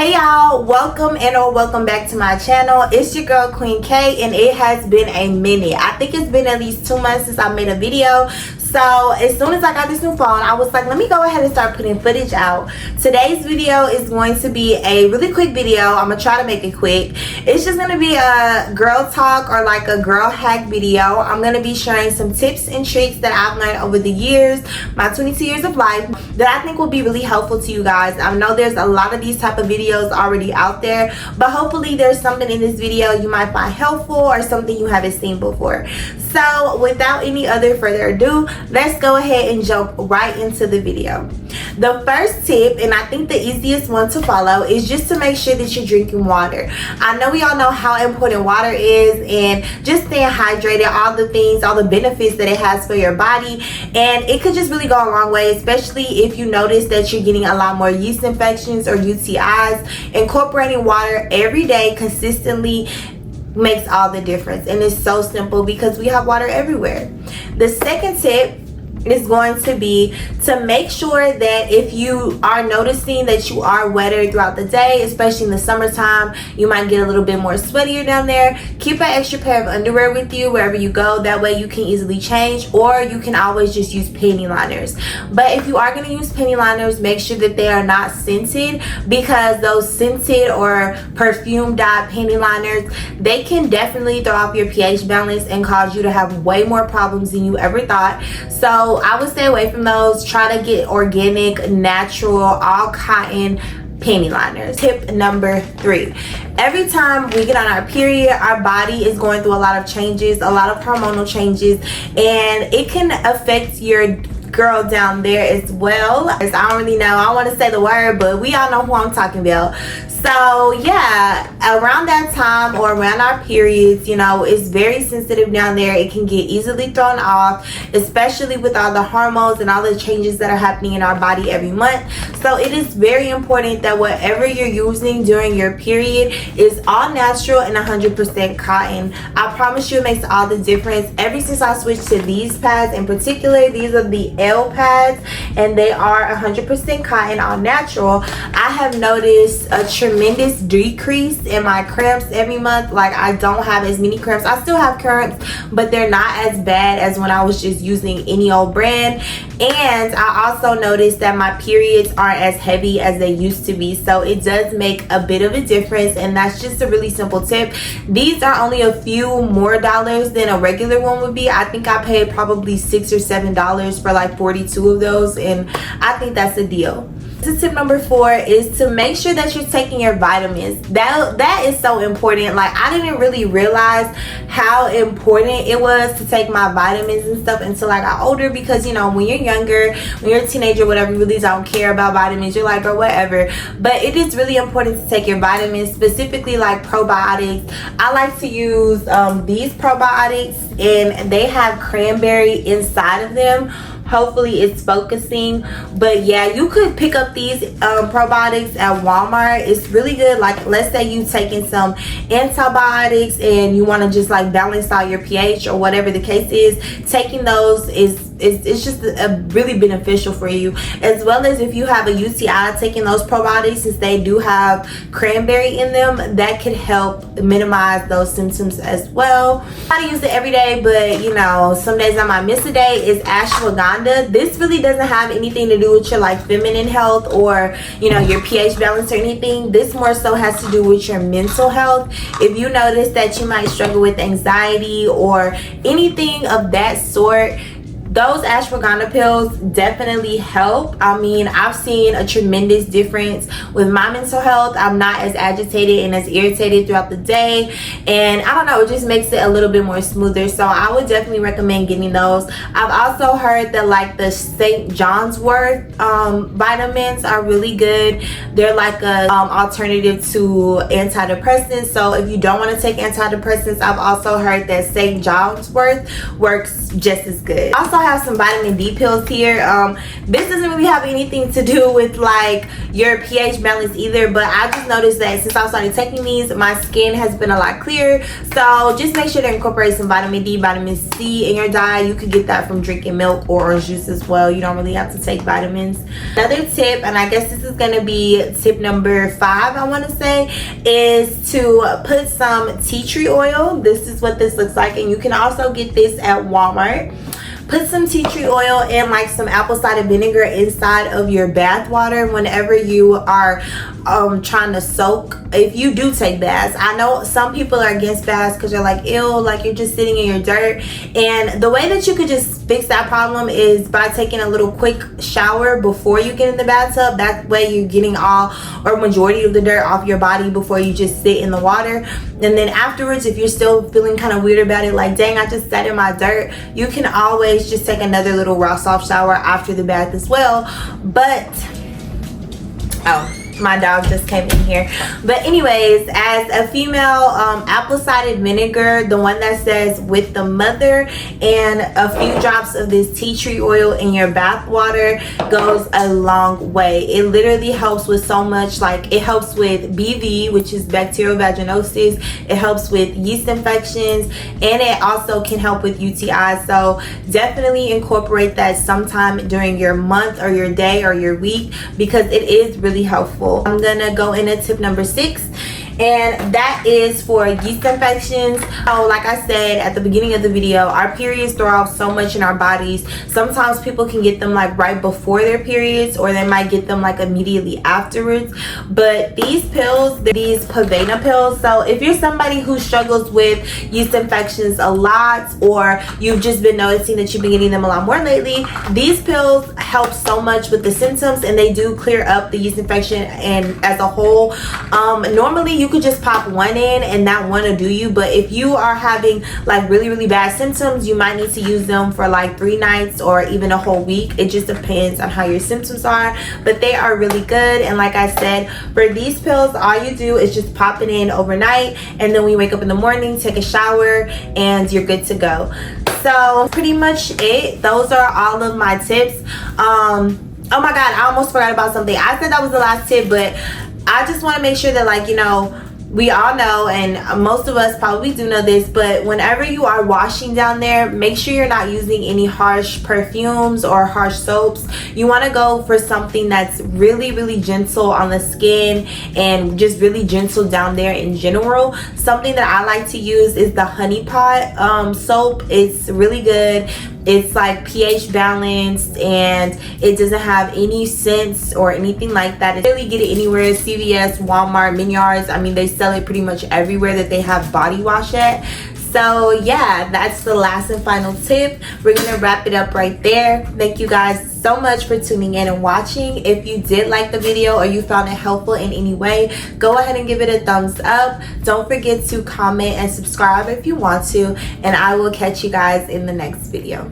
Hey y'all, welcome or welcome back to my channel. It's your girl Queen K, and it has been a minute. I think it's been at least 2 months since I made a video. So as soon as I got this new phone, I was like, let me go ahead and start putting footage out. Today's video is going to be a really quick video. I'm gonna try to make it quick. It's just gonna be a girl talk or like a girl hack video. I'm gonna be sharing some tips and tricks that I've learned over the years, my 22 years of life, that I think will be really helpful to you guys. I know there's a lot of these type of videos already out there, but hopefully there's something in this video you might find helpful or something you haven't seen before. So without any other further ado, let's go ahead and jump right into the video. The first tip, and I think the easiest one to follow, is just to make sure that you're drinking water. I know we all know how important water is, and just staying hydrated, all the things, all the benefits that it has for your body, and it could just really go a long way, especially if you notice that you're getting a lot more yeast infections or UTIs. Incorporating water every day consistently makes all the difference, and it's so simple because we have water everywhere. The second tip is going to be to make sure that if you are noticing that you are wetter throughout the day, especially in the summertime, you might get a little bit more sweatier down there, keep an extra pair of underwear with you wherever you go. That way you can easily change, or you can always just use panty liners. But if you are going to use panty liners, make sure that they are not scented, because those scented or perfume dyed panty liners, they can definitely throw off your pH balance and cause you to have way more problems than you ever thought. So I would stay away from those. Try to get organic, natural, all cotton panty liners. Tip number 3. Every time we get on our period, our body is going through a lot of changes, a lot of hormonal changes, and it can affect your girl down there as well. I don't really know, I don't want to say the word, but we all know who I'm talking about. So yeah, around that time or around our periods, you know, it's very sensitive down there. It can get easily thrown off, especially with all the hormones and all the changes that are happening in our body every month. So it is very important that whatever you're using during your period is all natural and 100% cotton. I promise you it makes all the difference. Ever since I switched to these pads in particular, these are the L pads, and they are 100% cotton, all natural. I have noticed a tremendous decrease in my cramps every month. Like, I don't have as many cramps. I still have cramps, but they're not as bad as when I was just using any old brand. And I also noticed that my periods aren't as heavy as they used to be, so it does make a bit of a difference. And that's just a really simple tip. These are only a few more dollars than a regular one would be. I think I paid probably $6 or $7 for like 42 of those, and I think that's a deal. Tip number 4 is to make sure that you're taking your vitamins. That is so important. Like, I didn't really realize how important it was to take my vitamins and stuff until I got older, because, you know, when you're younger, when you're a teenager, whatever, you really don't care about vitamins. You're like, or whatever. But it is really important to take your vitamins, specifically like probiotics. I like to use these probiotics, and they have cranberry inside of them. Hopefully it's focusing, but yeah, you could pick up these probiotics at Walmart. It's really good. Like, let's say you taking some antibiotics and you want to just like balance out your pH or whatever the case is, taking those it's just really beneficial for you. As well as if you have a UTI, taking those probiotics, since they do have cranberry in them, that could help minimize those symptoms as well. I don't use it every day, but you know, some days I might miss a day. Is ashwagandha. This really doesn't have anything to do with your like feminine health or, you know, your pH balance or anything. This more so has to do with your mental health. If you notice that you might struggle with anxiety or anything of that sort, those ashwagandha pills definitely help. I mean, I've seen a tremendous difference with my mental health. I'm not as agitated and as irritated throughout the day, and I don't know, it just makes it a little bit more smoother. So I would definitely recommend getting those. I've also heard that like the St. John's Wort vitamins are really good. They're like a alternative to antidepressants. So if you don't want to take antidepressants, I've also heard that St. John's Wort works just as good. Also have some vitamin D pills here. This doesn't really have anything to do with like your pH balance either, but I just noticed that since I started taking these, my skin has been a lot clearer. So just make sure to incorporate some vitamin D, vitamin C in your diet. You could get that from drinking milk or orange juice as well. You don't really have to take vitamins. Another tip, and I guess this is going to be tip number 5, I want to say, is to put some tea tree oil. This is what this looks like, and you can also get this at Walmart. Put some tea tree oil and like some apple cider vinegar inside of your bath water whenever you are trying to soak. If you do take baths, I know some people are against baths because you're like, ew, like you're just sitting in your dirt. And the way that you could just fix that problem is by taking a little quick shower before you get in the bathtub. That way you're getting all or majority of the dirt off your body before you just sit in the water. And then afterwards, if you're still feeling kind of weird about it, like dang, I just sat in my dirt, you can always just take another little raw soft shower after the bath as well. But my dog just came in here. But anyways, as a female, apple cider vinegar, the one that says with the mother, and a few drops of this tea tree oil in your bath water goes a long way. It literally helps with so much. Like it helps with BV, which is bacterial vaginosis. It helps with yeast infections, and it also can help with UTI. So definitely incorporate that sometime during your month or your day or your week, because it is really helpful. I'm gonna go into tip number 6, and that is for yeast infections. So like I said at the beginning of the video, our periods throw off so much in our bodies. Sometimes people can get them like right before their periods, or they might get them like immediately afterwards. But these pills, these Pavena pills, so if you're somebody who struggles with yeast infections a lot, or you've just been noticing that you've been getting them a lot more lately, these pills help so much with the symptoms, and they do clear up the yeast infection and as a whole. Normally you could just pop one in and that one will do you, but if you are having like really bad symptoms, you might need to use them for like 3 nights or even a whole week. It just depends on how your symptoms are, but they are really good. And like I said, for these pills, all you do is just pop it in overnight, and then when you wake up in the morning, take a shower, and you're good to go. So pretty much it. Those are all of my tips. Oh my god, I almost forgot about something. I said that was the last tip, but I just want to make sure that, like, you know, we all know, and most of us probably do know this, but whenever you are washing down there, make sure you're not using any harsh perfumes or harsh soaps. You want to go for something that's really gentle on the skin and just really gentle down there in general. Something that I like to use is the Honey Pot soap. It's really good. It's like pH balanced, and it doesn't have any scents or anything like that. You really get it anywhere. CVS, Walmart, Menards. I mean, they sell it pretty much everywhere that they have body wash at. So yeah, that's the last and final tip. We're gonna wrap it up right there. Thank you guys so much for tuning in and watching. If you did like the video or you found it helpful in any way, go ahead and give it a thumbs up. Don't forget to comment and subscribe if you want to, and I will catch you guys in the next video.